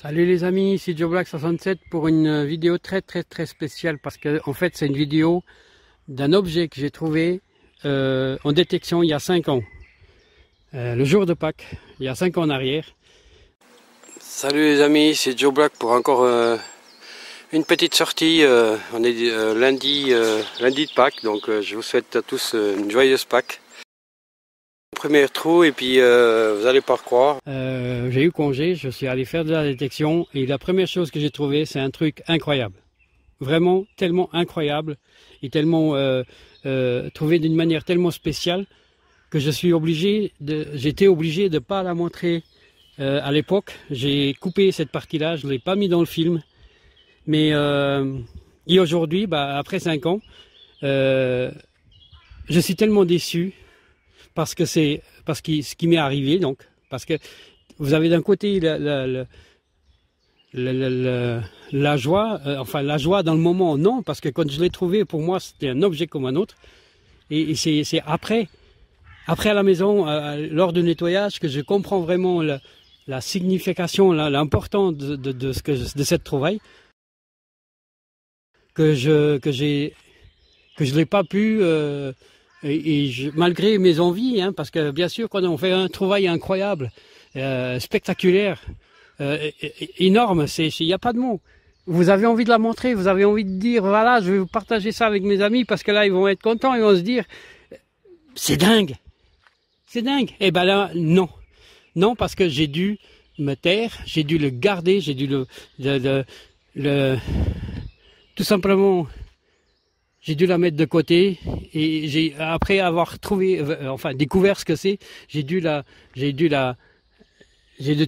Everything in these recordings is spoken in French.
Salut les amis, ici Joe Black 67 pour une vidéo très spéciale parce que en fait c'est une vidéo d'un objet que j'ai trouvé en détection il y a 5 ans. Le jour de Pâques, il y a 5 ans en arrière. Salut les amis, c'est Joe Black pour encore une petite sortie. On est lundi de Pâques, donc je vous souhaite à tous une joyeuse Pâques. Premier trou et puis vous allez pas croire. J'ai eu congé, je suis allé faire de la détection et la première chose que j'ai trouvé c'est un truc incroyable. Vraiment tellement incroyable et tellement trouvé d'une manière tellement spéciale que j'étais obligé de pas la montrer à l'époque. J'ai coupé cette partie-là, je l'ai pas mis dans le film. Mais et aujourd'hui, après 5 ans, je suis tellement déçu. Parce que ce qui m'est arrivé, donc, parce que vous avez d'un côté la joie, enfin la joie dans le moment, non, parce que quand je l'ai trouvé, pour moi, c'était un objet comme un autre. Et c'est après à la maison, lors du nettoyage, que je comprends vraiment la signification, l'importance de cette trouvaille, que je l'ai pas pu. Malgré mes envies, hein, parce que bien sûr quand on fait un trouvaille incroyable, spectaculaire, énorme, il n'y a pas de mots. Vous avez envie de la montrer, vous avez envie de dire voilà, je vais vous partager ça avec mes amis parce que là ils vont être contents, ils vont se dire c'est dingue, c'est dingue. Et ben là non, non parce que j'ai dû me taire, j'ai dû le garder, j'ai dû tout simplement. J'ai dû la mettre de côté et après avoir trouvé, enfin découvert ce que c'est, j'ai dû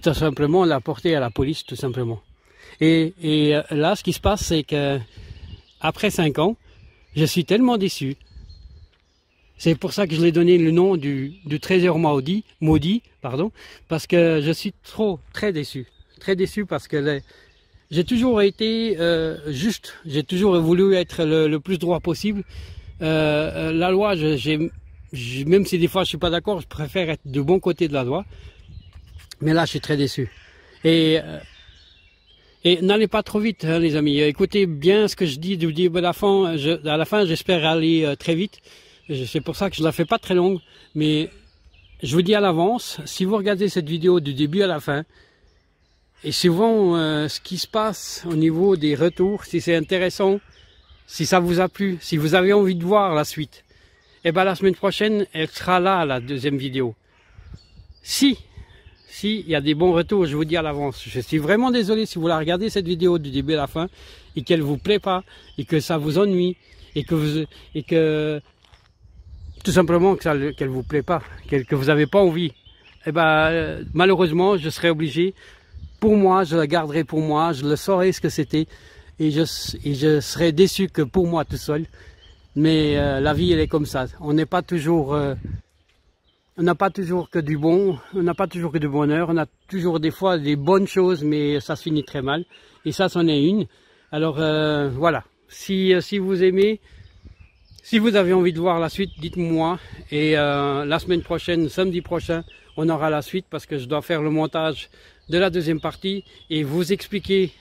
tout simplement la porter à la police tout simplement. Et là, ce qui se passe, c'est que après 5 ans, je suis tellement déçu. C'est pour ça que je l'ai donné le nom du trésor maudit, pardon, parce que je suis très déçu parce que j'ai toujours été juste, j'ai toujours voulu être le plus droit possible. La loi, même si des fois je suis pas d'accord, je préfère être du bon côté de la loi. Mais là, je suis très déçu. Et n'allez pas trop vite, hein, les amis. Écoutez bien ce que je dis du début à la fin. À la fin, j'espère aller très vite. C'est pour ça que je la fais pas très longue. Mais je vous dis à l'avance, si vous regardez cette vidéo du début à la fin, et souvent, ce qui se passe au niveau des retours, si c'est intéressant, si ça vous a plu, si vous avez envie de voir la suite, et ben la semaine prochaine, elle sera là, la deuxième vidéo. Si il y a des bons retours, je vous dis à l'avance. Je suis vraiment désolé si vous la regardez cette vidéo du début à la fin et qu'elle vous plaît pas et que ça vous ennuie et que tout simplement qu'elle vous plaît pas, que vous n'avez pas envie. Et ben malheureusement, je serai obligé. Pour moi, je la garderai pour moi, je le saurai ce que c'était et je serai déçu que pour moi tout seul. Mais la vie, elle est comme ça. On n'est pas toujours, on n'a pas toujours que du bon, on n'a pas toujours que du bonheur, on a toujours des fois des bonnes choses, mais ça se finit très mal. Et ça, c'en est une. Alors voilà, si vous aimez, si vous avez envie de voir la suite, dites-moi. Et la semaine prochaine, samedi prochain, on aura la suite parce que je dois faire le montage de la deuxième partie et vous expliquer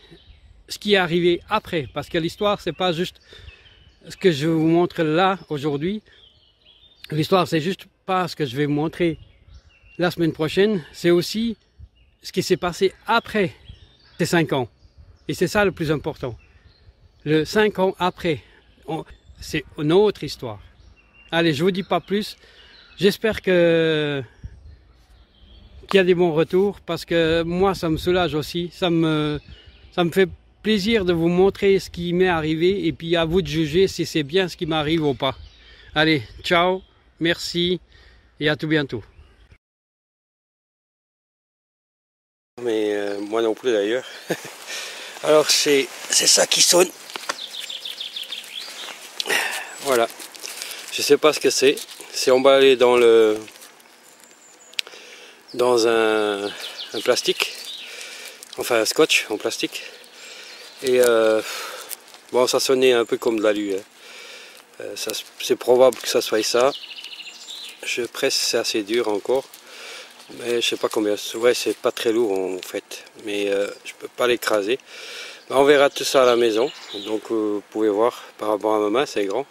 ce qui est arrivé après. Parce que l'histoire, c'est pas juste ce que je vous montre là aujourd'hui. L'histoire, c'est juste pas ce que je vais vous montrer la semaine prochaine. C'est aussi ce qui s'est passé après ces 5 ans. Et c'est ça le plus important. Le 5 ans après, c'est une autre histoire. Allez, je vous dis pas plus. J'espère qu'il y a des bons retours parce que moi ça me soulage aussi, ça me fait plaisir de vous montrer ce qui m'est arrivé et puis à vous de juger si c'est bien ce qui m'arrive ou pas. Allez, ciao, merci et à tout bientôt. Mais moi non plus d'ailleurs. Alors c'est ça qui sonne. Voilà, je sais pas ce que c'est emballé dans un plastique, enfin un scotch en plastique, et bon ça sonnait un peu comme de l'alu, hein. C'est probable que ça soit ça, je presse, c'est assez dur encore, Mais je sais pas combien. Ouais, c'est pas très lourd en fait. Mais je peux pas l'écraser. On verra tout ça à la maison. Donc vous pouvez voir par rapport à ma main, c'est grand.